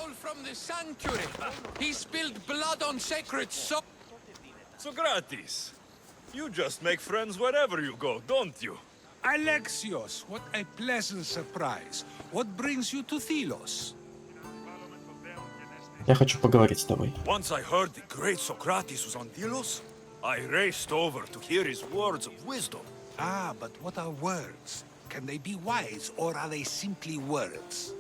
stole from the sanctuary. He spilled blood on sacred soil. Socrates, you just make friends wherever you go, don't you? Alexios, what a pleasant surprise. What brings you to Thelos? Я хочу поговорить с тобой. Once I heard the great Socrates was on Delos, I raced over to hear his words of wisdom. Ah, but what are words? Can they be wise, or are they simply words?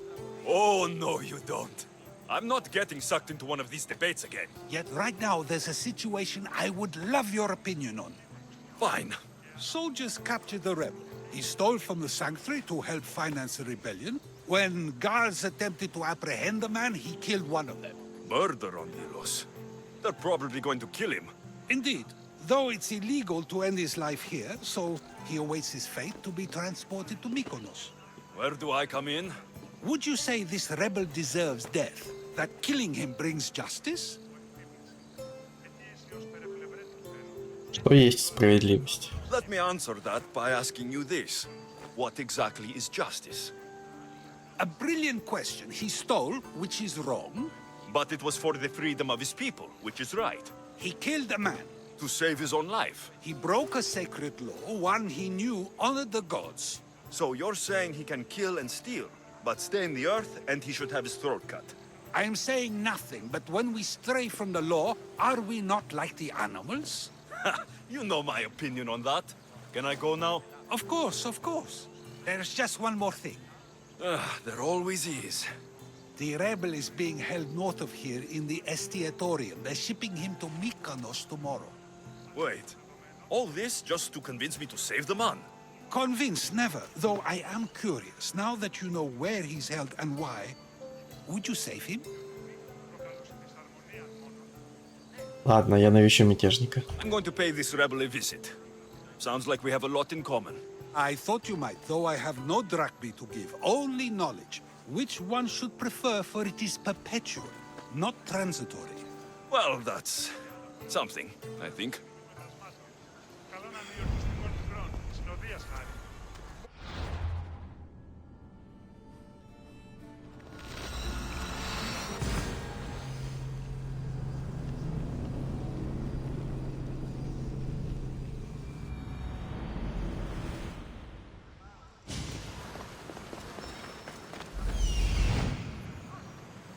Oh, no, you don't. I'm not getting sucked into one of these debates again. Yet right now, there's a situation I would love your opinion on. Fine. Soldiers captured the rebel. He stole from the sanctuary to help finance the rebellion. When guards attempted to apprehend the man, he killed one of them. Murder on Delos. They're probably going to kill him. Indeed. Though it's illegal to end his life here, so he awaits his fate to be transported to Mykonos. Where do I come in? Would you say this rebel deserves death? That killing him brings justice? Что есть справедливость? Let me answer that by asking you this. What exactly is justice? A brilliant question. He stole, which is wrong. But it was for the freedom of his people, which is right. He killed a man. To save his own life. He broke a sacred law, one he knew honored the gods. So you're saying he can kill and steal, but stay in the earth and he should have his throat cut. I am saying nothing, but when we stray from the law, are we not like the animals? You know my opinion on that. Can I go now? Of course, of course. There's just one more thing. There always is. The rebel is being held north of here in the Estiatorium. They're shipping him to Mykonos tomorrow. Wait, all this just to convince me to save the man? Convinced, never. Though I am curious, now that you know where he's held and why, would you save him? Ладно, я навещу мятежника. I'm going to pay this rebel a visit. Sounds like we have a lot in common. I thought you might, though I have no drachmae to give, only knowledge. Which one should prefer, for it is perpetual, not transitory. Well, that's something, I think.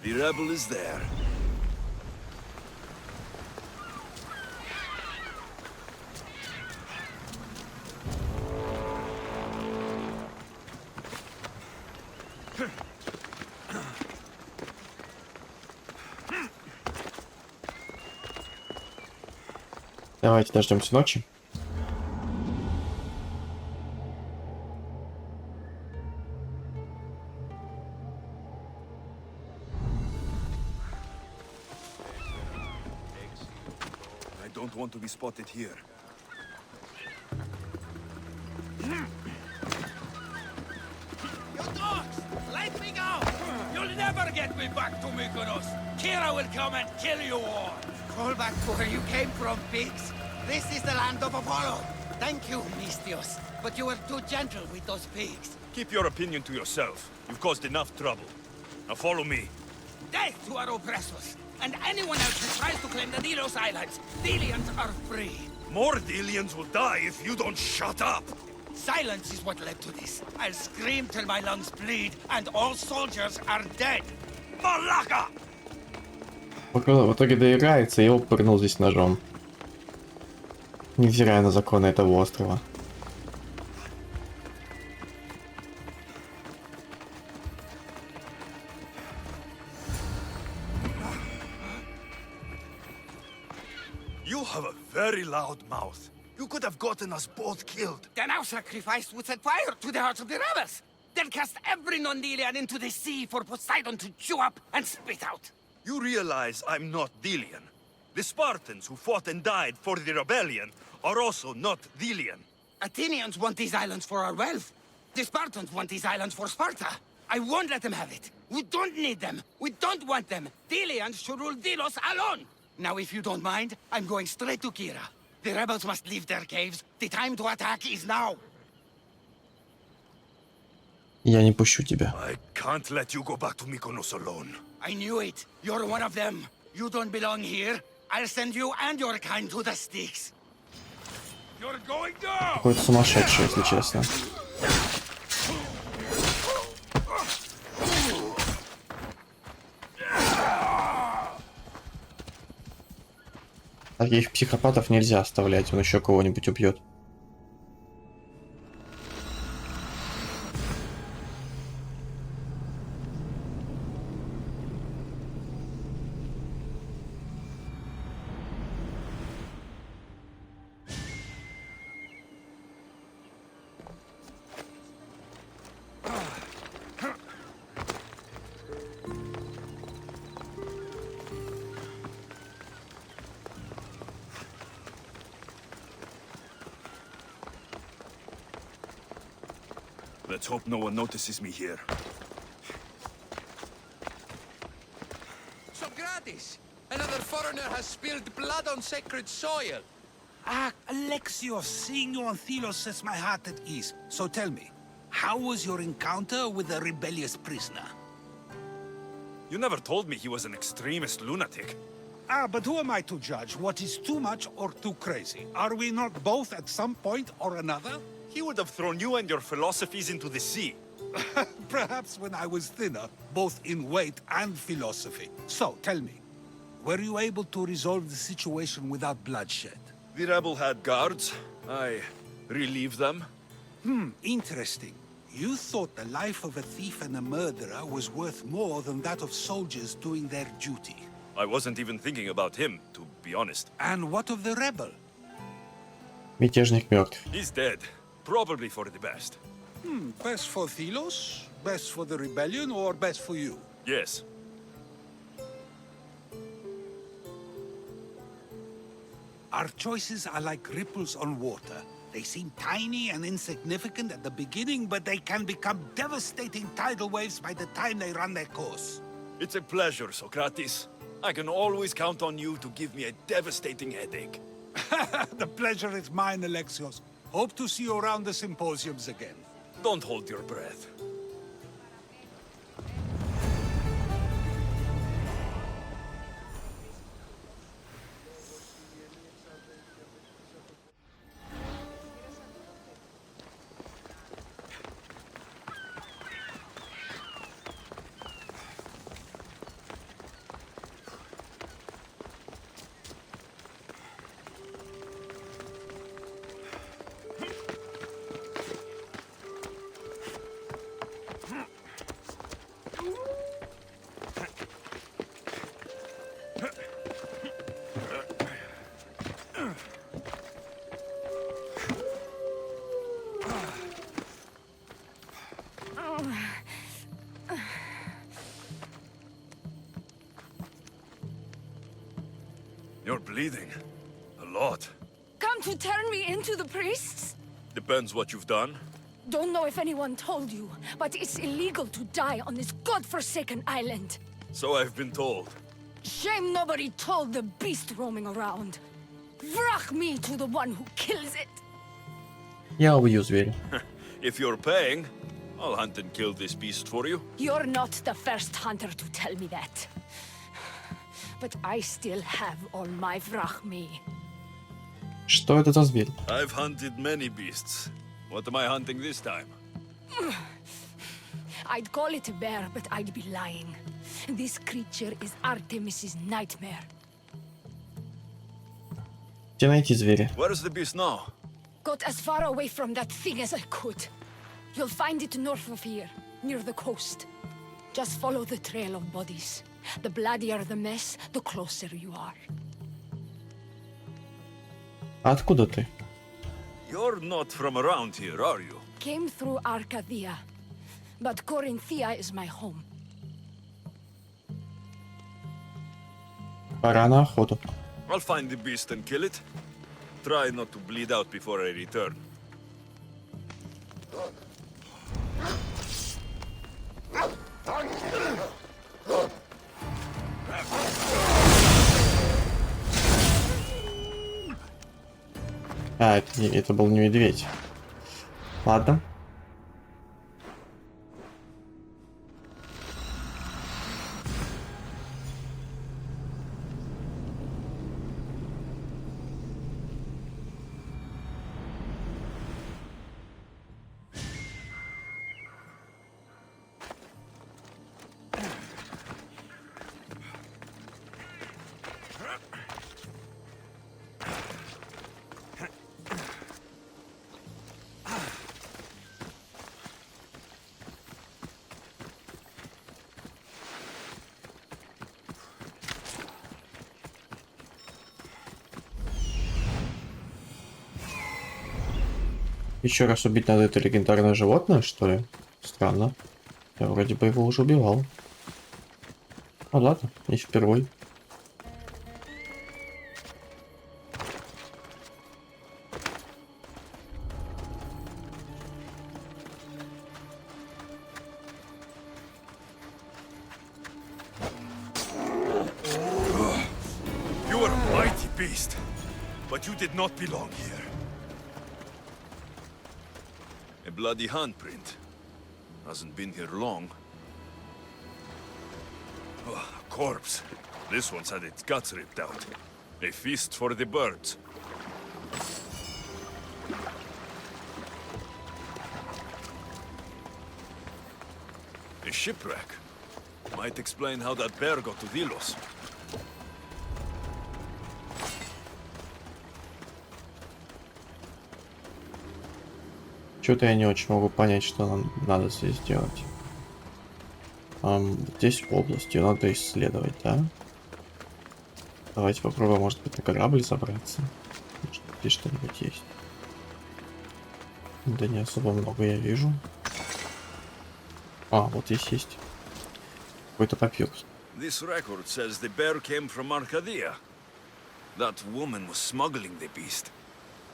The rebel is there. Давайте дождемся ночи. I don't want to be spotted here. You dogs! Let me go! You'll never get me back to Mykonos! Kira will come and kill you all! Crawl back to where you came from, pigs. This is the land of Apollo. Thank you, Mistios. But you were too gentle with those pigs. Keep your opinion to yourself. You've caused enough trouble. Now follow me. Death to our oppressors. And anyone else who tries to claim the Delos Islands. Delians are free. More Delians will die if you don't shut up! Silence is what led to this. I'll scream till my lungs bleed, and all soldiers are dead. Malaka! В итоге доиграется и его пырнул здесь ножом. Невзирая на законы этого острова. You have a very loud mouth. You could have gotten us both killed. Then our sacrifice would set fire to the hearts of the rebels. Then cast every non-Delian into the sea for Poseidon to chew up and spit out. You realize I'm not Delian. The Spartans who fought and died for the rebellion are also not Delian. Athenians want these islands for our wealth. The Spartans want these islands for Sparta. I won't let them have it. We don't need them. We don't want them. Delians should rule Delos alone. Now, if you don't mind, I'm going straight to Kira. The rebels must leave their caves. The time to attack is now. Я не пущу тебя. I can't let you go back to Mykonos alone. I knew it. You're one of them. You don't belong here. I'll send you and your kind to the sticks. You're going down! Какой-то сумасшедший, если честно. Таких психопатов нельзя оставлять, он еще кого-нибудь убьет. Let's hope no one notices me here. Socrates! Another foreigner has spilled blood on sacred soil. Ah, Alexios, seeing you on Thelos sets my heart at ease. So tell me, how was your encounter with the rebellious prisoner? You never told me he was an extremist lunatic. Ah, but who am I to judge what is too much or too crazy? Are we not both at some point or another? He would have thrown you and your philosophies into the sea. Perhaps when I was thinner, both in weight and philosophy. So, tell me, were you able to resolve the situation without bloodshed? The rebel had guards. I relieved them. Interesting. You thought the life of a thief and a murderer was worth more than that of soldiers doing their duty. I wasn't even thinking about him, to be honest. And what of the rebel? Мятежник мертв. He's dead. Probably for the best. Best for Thelos? Best for the rebellion, or best for you? Yes. Our choices are like ripples on water. They seem tiny and insignificant at the beginning, but they can become devastating tidal waves by the time they run their course. It's a pleasure, Socrates. I can always count on you to give me a devastating headache. The pleasure is mine, Alexios. Hope to see you around the symposiums again. Don't hold your breath. You're bleeding. A lot. Come to turn me into the priests? Depends what you've done. Don't know if anyone told you, but it's illegal to die on this godforsaken island. So I've been told. Shame nobody told the beast roaming around. Vrach me to the one who kills it. Я убью зверя. If you're paying, I'll hunt and kill this beast for you. You're not the first hunter to tell me that. But I still have all my vrach me. Что это за зверь? I've hunted many beasts. What am I hunting this time? I'd call it a bear, but I'd be lying. This creature is Artemis's nightmare. Где найти зверя? Where's the beast now? Got as far away from that thing as I could. You'll find it north of here, near the coast. Just follow the trail of bodies. The bloodier the mess, the closer you are. Откуда ты? You're not from around here, are you? Came through Arcadia, but Corinthia is my home. Пора на охоту. I'll find the beast and kill it. Try not to bleed out before I return. А, это был не медведь. Ладно. Еще раз убить надо это легендарное животное, что ли? Странно. Я вроде бы его уже убивал. Ну ладно, не впервой. You are a mighty beast, but you did not belong here. A bloody handprint. Hasn't been here long. Oh, a corpse. This one's had its guts ripped out. A feast for the birds. A shipwreck. Might explain how that bear got to Delos. Что-то я не очень могу понять, что нам надо здесь делать. Здесь область, ее надо исследовать, да? Давайте попробуем, может быть, на корабль забраться. Может, здесь что-нибудь есть. Да не особо много я вижу. А, вот здесь есть. Какой-то папирус. This record says the bear came from Arcadia. That woman was smuggling the beast.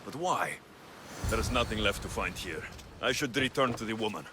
But why? There is nothing left to find here. I should return to the woman.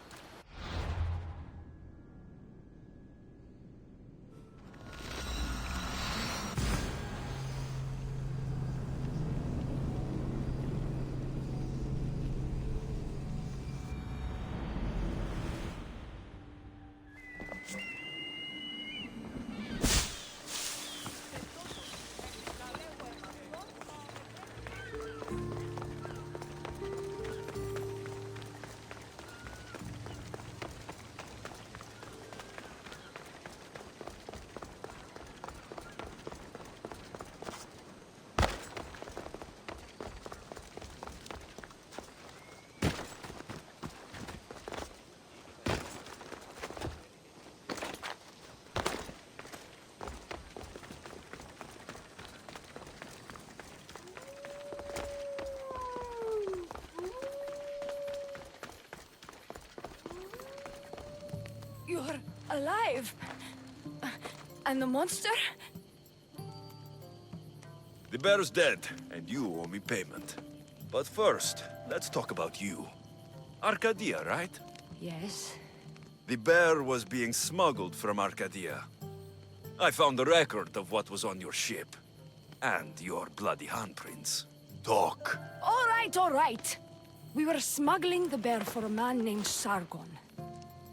You're alive. And the monster? The bear's dead, and you owe me payment. But first, let's talk about you. Arcadia, right? Yes. The bear was being smuggled from Arcadia. I found a record of what was on your ship. And your bloody handprints. Talk. All right. We were smuggling the bear for a man named Sargon.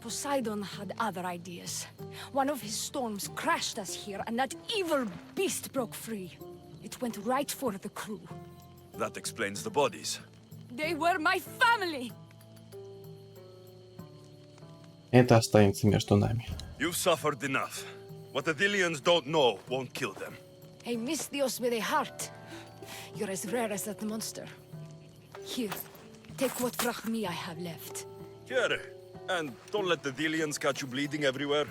Poseidon had other ideas. One of his storms crashed us here, and that evil beast broke free. It went right for the crew. That explains the bodies. They were my family! Это останется между нами. You've suffered enough. What the Dilians don't know won't kill them. A Misthios with a heart. You're as rare as that monster. Here, take what drachmi I have left. Here. And don't let the Dilians catch you bleeding everywhere.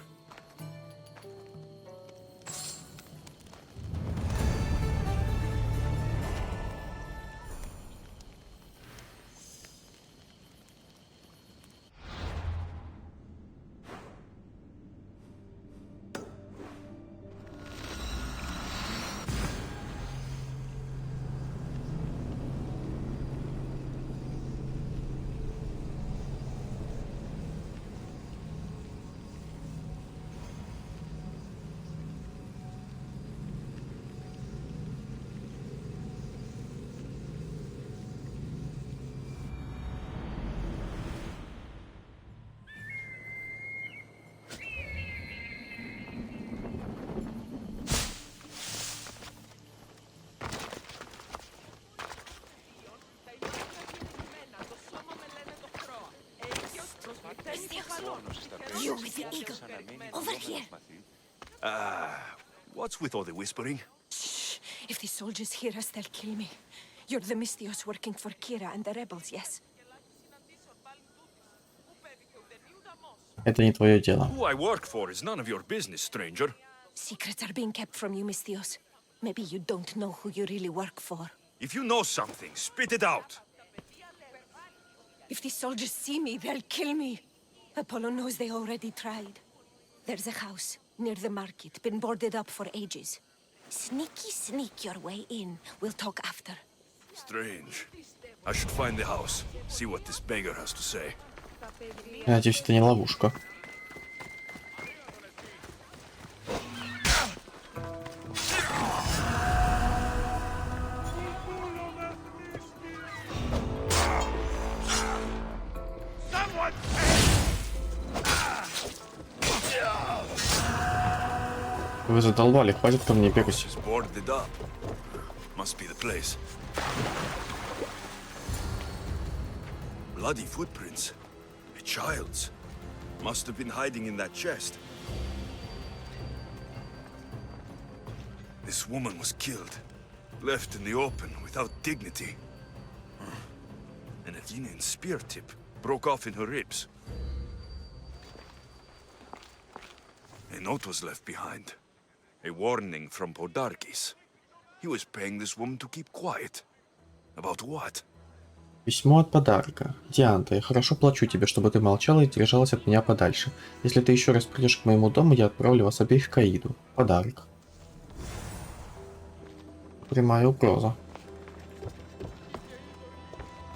You with the eagle. Over here. What's with all the whispering? Shh. If the soldiers hear us, they'll kill me. You're the Misthios working for Kira and the rebels, yes? Это не твое дело. Who I work for is none of your business, stranger. Secrets are being kept from you, Misthios. Maybe you don't know who you really work for. If you know something, spit it out. If the soldiers see me, they'll kill me. Apollo knows they already tried. There's a house near the market, been boarded up for ages. Sneak your way in. We'll talk after. Strange. I should find the house, see what this beggar has to say. Я надеюсь, это не ловушка. Вы задолбали, хватит ко мне бегать. Boarded up. Must be the place. Bloody footprints. A child's. Must have been hiding in that chest. This woman was killed. Left in the open without dignity. An Athenian spear tip broke off in her ribs. A note was left behind. A warning from Podarkis. He was paying this woman to keep quiet. About what? Письмо от подарка. Дианта, я хорошо плачу тебе, чтобы ты молчала и держалась от меня подальше. Если ты еще раз придешь к моему дому, я отправлю вас обеих в Каиду. Подарок. Прямая угроза.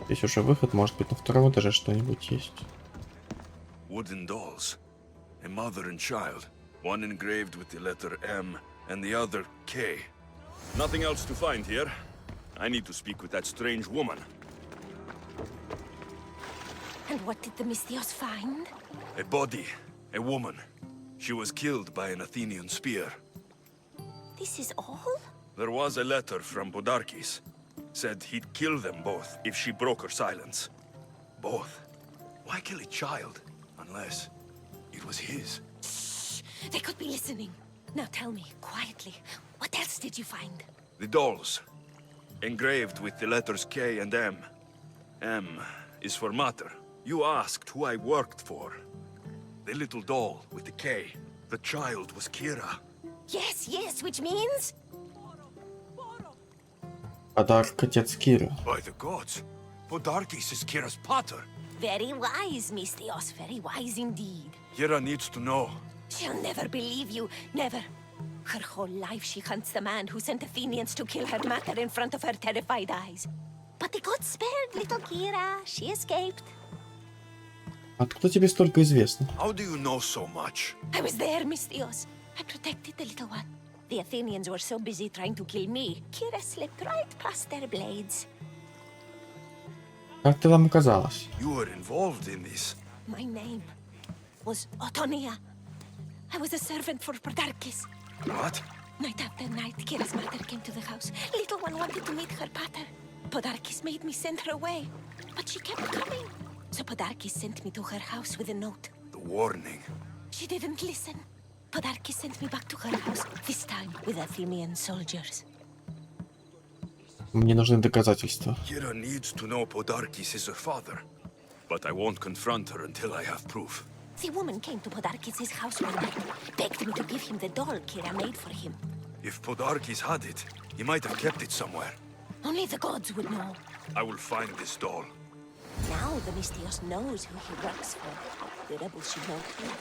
Здесь уже выход, может быть, на втором этаже что-нибудь есть. Wooden dolls. A mother and child. One engraved with the letter M and the other K. Nothing else to find here. I need to speak with that strange woman. And what did the Mystios find? A body. A woman. She was killed by an Athenian spear. This is all? There was a letter from Podarkis. Said he'd kill them both if she broke her silence. Both. Why kill a child? Unless it was his. Shh! They could be listening. Now tell me, quietly, what else did you find? The dolls. Engraved with the letters K and M. M is for mater. You asked who I worked for. The little doll with the K. The child was Kira. Yes, which means? Подарок отец Кира. By the gods. Podarkis is Kira's pater. Very wise, Mystios, very wise indeed. Kira needs to know. She'll never believe you, never. Her whole life she hunts the man who sent Athenians to kill her mater in front of her terrified eyes. But the gods spared little Kira. She escaped. Откуда тебе столько известно? How do you know so much? I was there, Mystios. I protected the little one. The Athenians were so busy trying to kill me, Kira slipped right past their blades. Как ты там оказалась? You were involved in this. My name was Otonia. I was a servant for Podarkis. What? Night after night, Kira's mother came to the house. Little one wanted to meet her pater. Podarkis made me send her away, but she kept coming. So Podarkis sent me to her house with a note. The warning. She didn't listen. Podarkis sent me back to her house, this time with Athenian soldiers. Мне нужны доказательства. Kira needs to know Podarkis is her father. But I won't confront her until I have proof. The woman came to Podarkis' house one night, begged me to give him the doll Kira made for him. If Podarkis had it, he might have kept it somewhere. Only the gods would know. I will find this doll. Now the Mystios knows who he works for. The rebels should know too.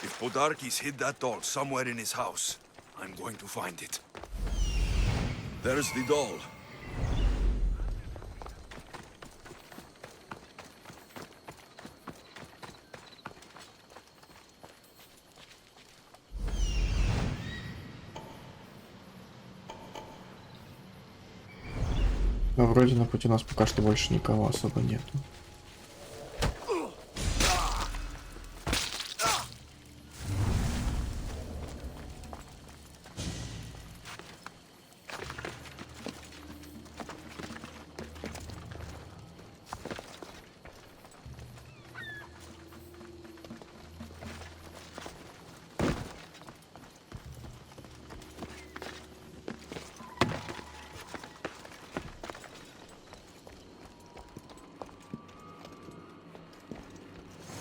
If Podarkis hid that doll somewhere in his house, I'm going to find it. There's the doll. Но вроде на пути у нас пока что больше никого особо нету.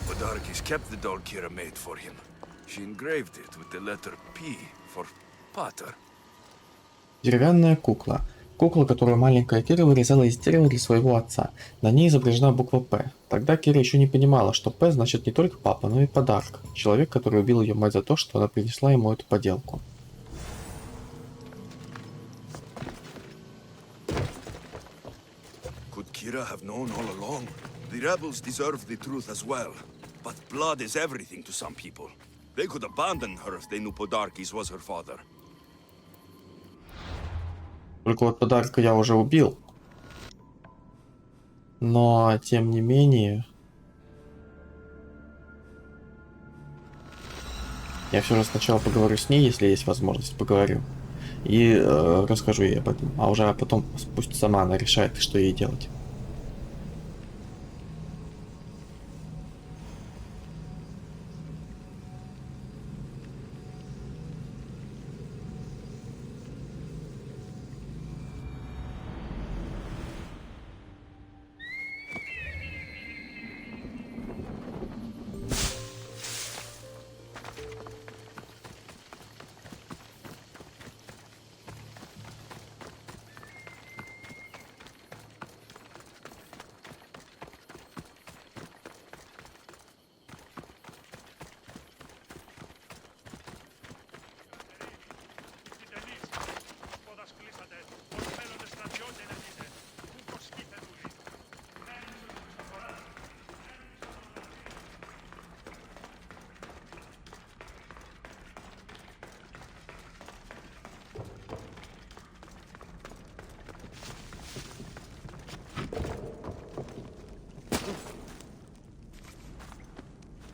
Podarkis kept the doll Kira made for him. She engraved it with the letter P for Pater. Деревянная кукла. Кукла, которую маленькая Кира вырезала из дерева для своего отца. На ней изображена буква «П». Тогда Кира еще не понимала, что «П» значит не только папа, но и подарок. Человек, который убил ее мать за то, что она принесла ему эту поделку. Could Kira have known all along? The rebels deserve the truth as well. But blood is everything to some people. They could abandon her if they knew Podarkes was her father. Только вот подарка я уже убил. Но, тем не менее... Я все же сначала поговорю с ней, если есть возможность, поговорю. И расскажу ей об этом. А уже потом пусть сама она решает, что ей делать.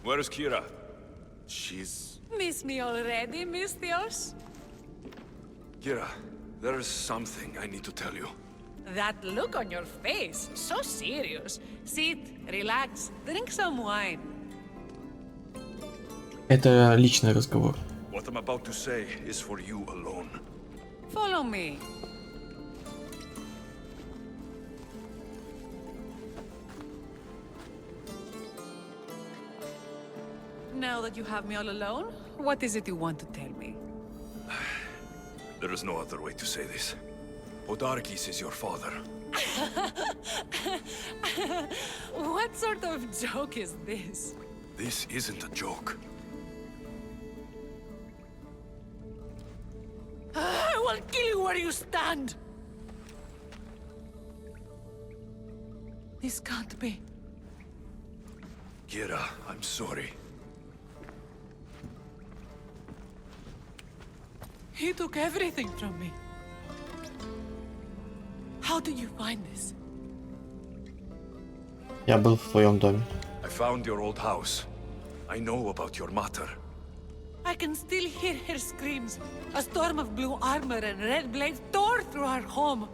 Where's Kira? She's... Miss me already, Mistios? Kira, there is something I need to tell you. That look on your face, so serious. Sit, relax, drink some wine. Это личный разговор. What I'm about to say is for you alone. Follow me. Now that you have me all alone, what is it you want to tell me? There is no other way to say this. Podarkes is your father. What sort of joke is this? This isn't a joke. I will kill you where you stand! This can't be. Kira, I'm sorry. He took everything from me. How did you find this? Я был в твоем доме. I found your old house. I know about your mother. I can still hear her screams. A storm of blue armor and red blades tore through our home.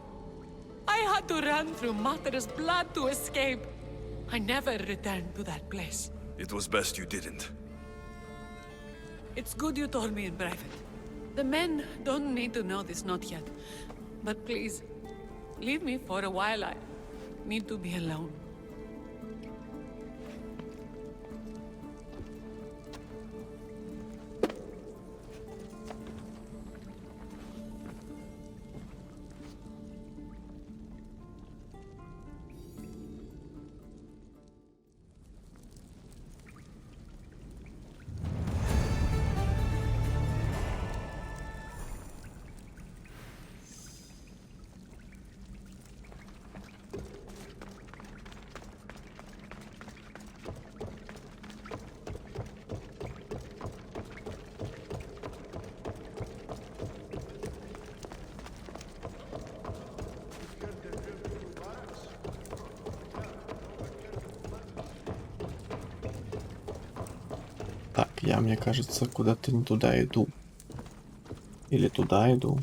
I had to run through Mater's blood to escape. I never returned to that place. It was best you didn't. It's good you told me in private. The men don't need to know this, not yet. But please, leave me for a while. I need to be alone. Так, я, мне кажется, куда-то не туда иду. Или туда иду.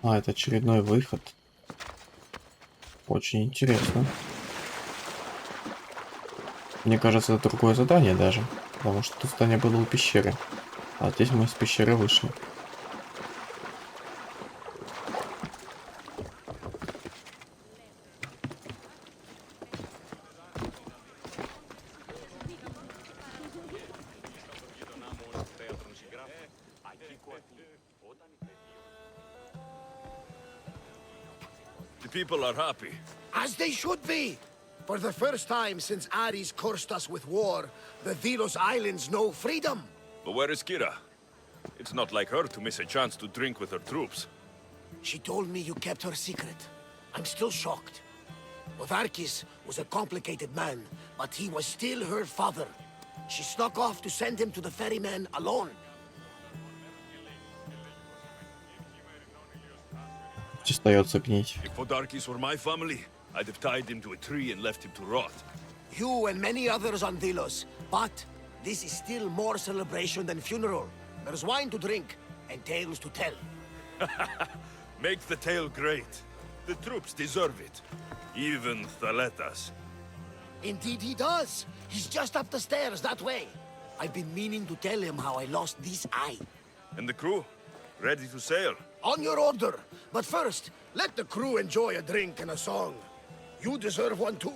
А, это очередной выход. Очень интересно. Мне кажется, это другое задание даже. Потому что тут задание было у пещеры. А здесь мы из пещеры вышли. people are happy. As they should be. For the first time since Ares cursed us with war, the Delos Islands know freedom. But where is Kira? It's not like her to miss a chance to drink with her troops. She told me you kept her secret. I'm still shocked. Otharkis was a complicated man, but he was still her father. She snuck off to send him to the ferryman alone. Остается гнить. If Otharkis were my family, I'd have tied him to a tree and left him to rot. You and many others on Delos. But this is still more celebration than funeral. There's wine to drink and tales to tell. Make the tale great. The troops deserve it. Even Thaletas. Indeed he does. He's just up the stairs that way. I've been meaning to tell him how I lost this eye. And the crew? Ready to sail? On your order. But first, let the crew enjoy a drink and a song. You deserve one too.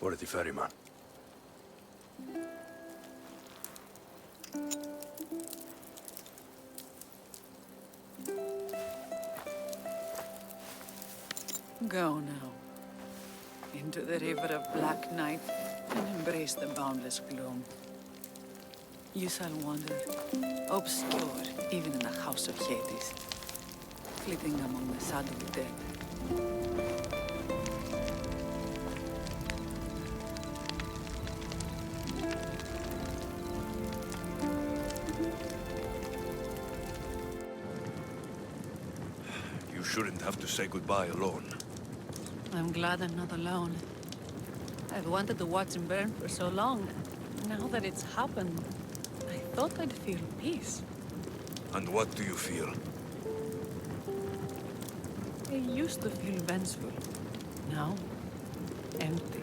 For the ferryman. Go now. Into the river of black night and embrace the boundless gloom. You shall wander, obscure even in the house of Hades, flitting among the saddled dead. You shouldn't have to say goodbye alone. I'm glad I'm not alone. I've wanted to watch him burn for so long. Now that it's happened, I thought I'd feel peace. And what do you feel? I used to feel vengeful. Now, empty.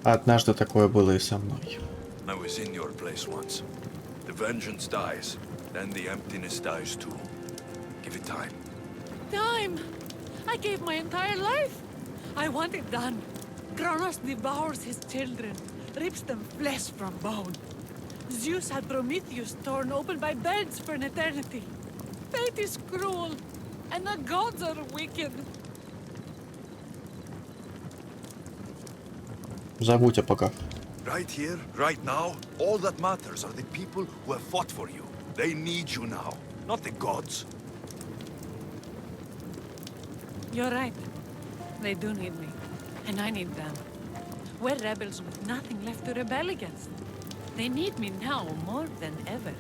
Однажды такое было и со мной. I was in your place once. The vengeance dies, then the emptiness dies too. Give it time. Time! I gave my entire life! I want it done. Kronos devours his children, rips them flesh from bone. Zeus had Prometheus torn open by birds for an eternity. Fate is cruel, and the gods are wicked. Забудь о богах. Right here, right now, all that matters are the people who have fought for you. They need you now, not the gods. You're right. They do need me, and I need them. We're rebels with nothing left to rebel against. They need me now more than ever.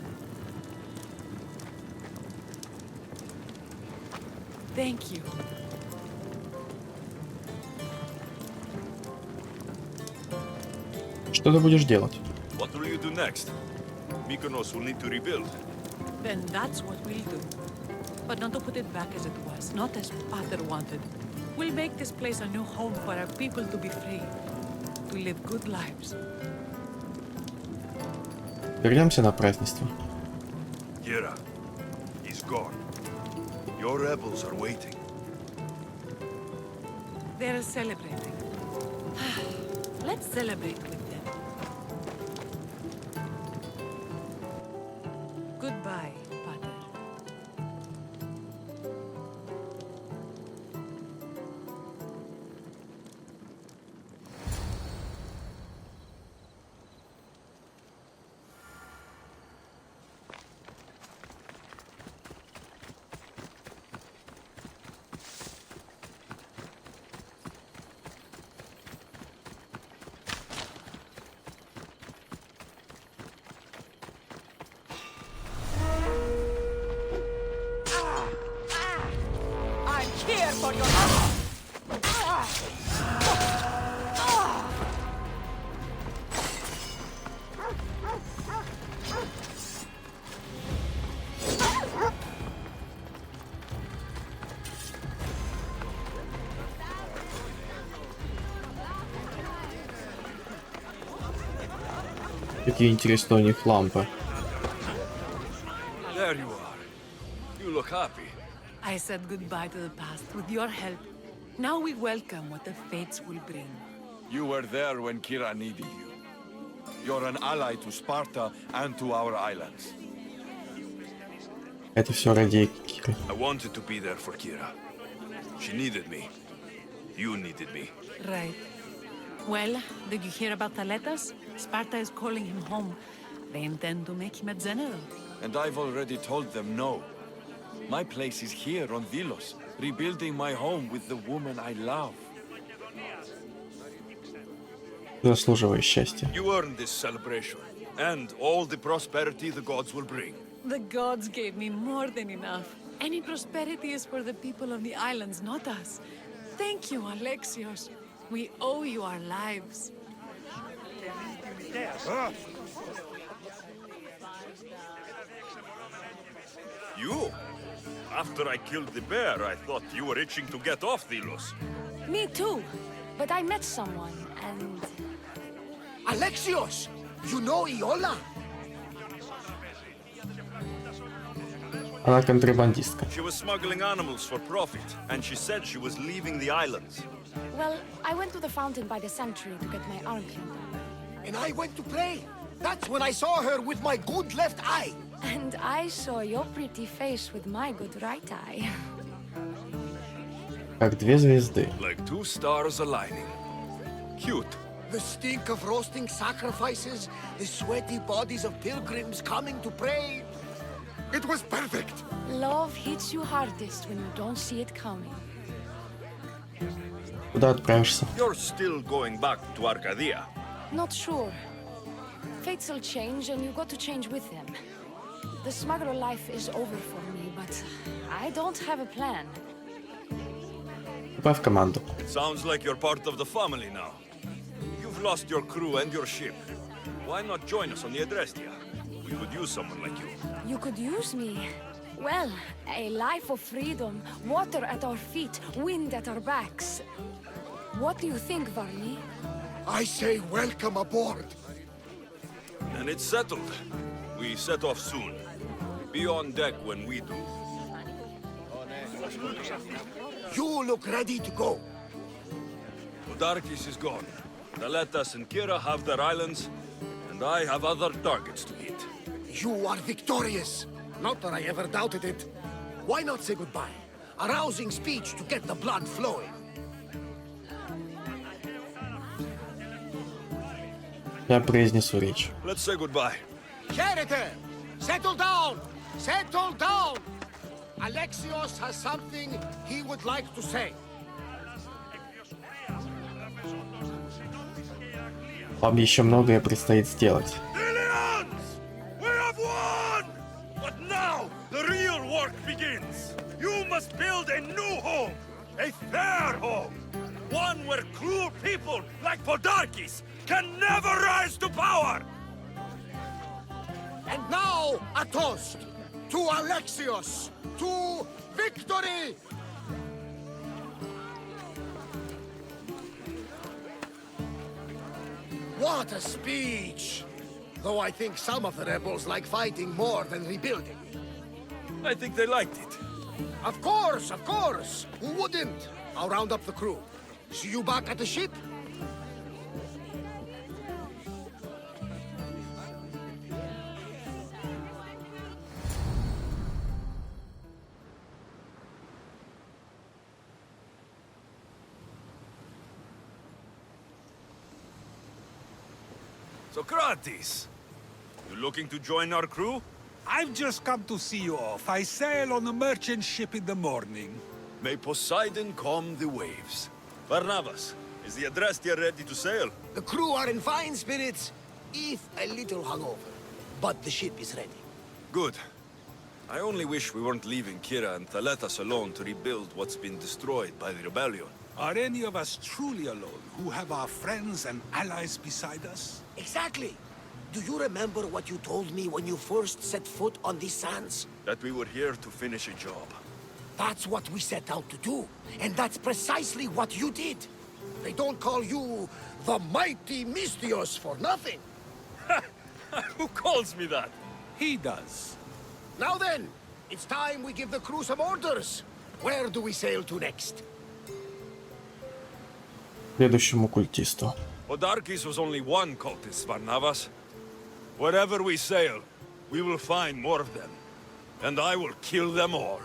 Thank you. Что ты будешь делать? What will you do next? Mykonos will need to rebuild. Then that's what we'll do. But not to put it back as it was, not as Pater wanted. We'll make this place a new home for our people to be free, to live good lives. Вернемся на празднество. Kira, he's gone. Your rebels are waiting. They're celebrating. Let's celebrate with them. Goodbye, Pater. Какие интересные у них лампы. There you are. You look happy. I said goodbye to the past with your help. Now we welcome what the fates will bring. You were there when Kira needed you. You're an ally to Sparta and to our islands. Это все ради Киры. I wanted to be there for Kira. She needed me. You needed me. Right. Well, did you hear about the letters? Sparta is calling him home. They intend to make him a general. And I've already told them no. My place is here on Delos, rebuilding my home with the woman I love. Заслуживая счастья. You earned this celebration, and all the prosperity the gods will bring. The gods gave me more than enough. Any prosperity is for the people of the islands, not us. Thank you, Alexios. We owe you our lives. You? After I killed the bear, I thought you were itching to get off Delos. Me too. But I met someone, and... Alexios! You know Iola? Она контрабандистка. She was smuggling animals for profit, and she said she was leaving the islands. Well, I went to the fountain by the sanctuary to get my arm cleaned up. And I went to pray. That's when I saw her with my good left eye. And I saw your pretty face with my good right eye. Как две звезды. Like two stars aligning. Cute. The stink of roasting sacrifices, the sweaty bodies of pilgrims coming to pray. It was perfect. Love hits you hardest when you don't see it coming. Куда отправишься? You're still going back to Arcadia. Not sure. Fates will change, and you got to change with them. The smuggler life is over for me, but I don't have a plan. Добавь в команду. It sounds like you're part of the family now. You've lost your crew and your ship. Why not join us on the Adrestia? We could use someone like you. You could use me. Well, a life of freedom, water at our feet, wind at our backs. What do you think, Varney? I say welcome aboard. And it's settled. We set off soon. Be on deck when we do. You look ready to go. Podarkis is gone. Daletas and Kira have their islands, and I have other targets to hit. You are victorious. Not that I ever doubted it. Why not say goodbye? A rousing speech to get the blood flowing. Я произнесу речь. Let's say goodbye. Charity! Settle down! Settle down! Alexios has something he would like to say. Вам еще многое предстоит сделать. Aliens! We have won! But now, the real work begins. You must build a new home. A fair home. One where cruel people like Podarkis can never rise to power! And now, a toast to Alexios, to victory! What a speech! Though I think some of the rebels like fighting more than rebuilding. I think they liked it. Of course, of course! Who wouldn't? I'll round up the crew. See you back at the ship? Socrates! You looking to join our crew? I've just come to see you off. I sail on a merchant ship in the morning. May Poseidon calm the waves. Barnabas, is the Adrestia ready to sail? The crew are in fine spirits, if a little hungover. But the ship is ready. Good. I only wish we weren't leaving Kira and Thaletas alone to rebuild what's been destroyed by the rebellion. Are any of us truly alone who have our friends and allies beside us? Exactly. Do you remember what you told me when you first set foot on these sands? That we were here to finish a job. That's what we set out to do, and that's precisely what you did. They don't call you the mighty Mystios for nothing. Who calls me that? He does. Now then, it's time we give the crew some orders. Where do we sail to next? Следующему культисту. Odarkis was only one cultist, Varnavas. Wherever we sail, we will find more of them. And I will kill them all.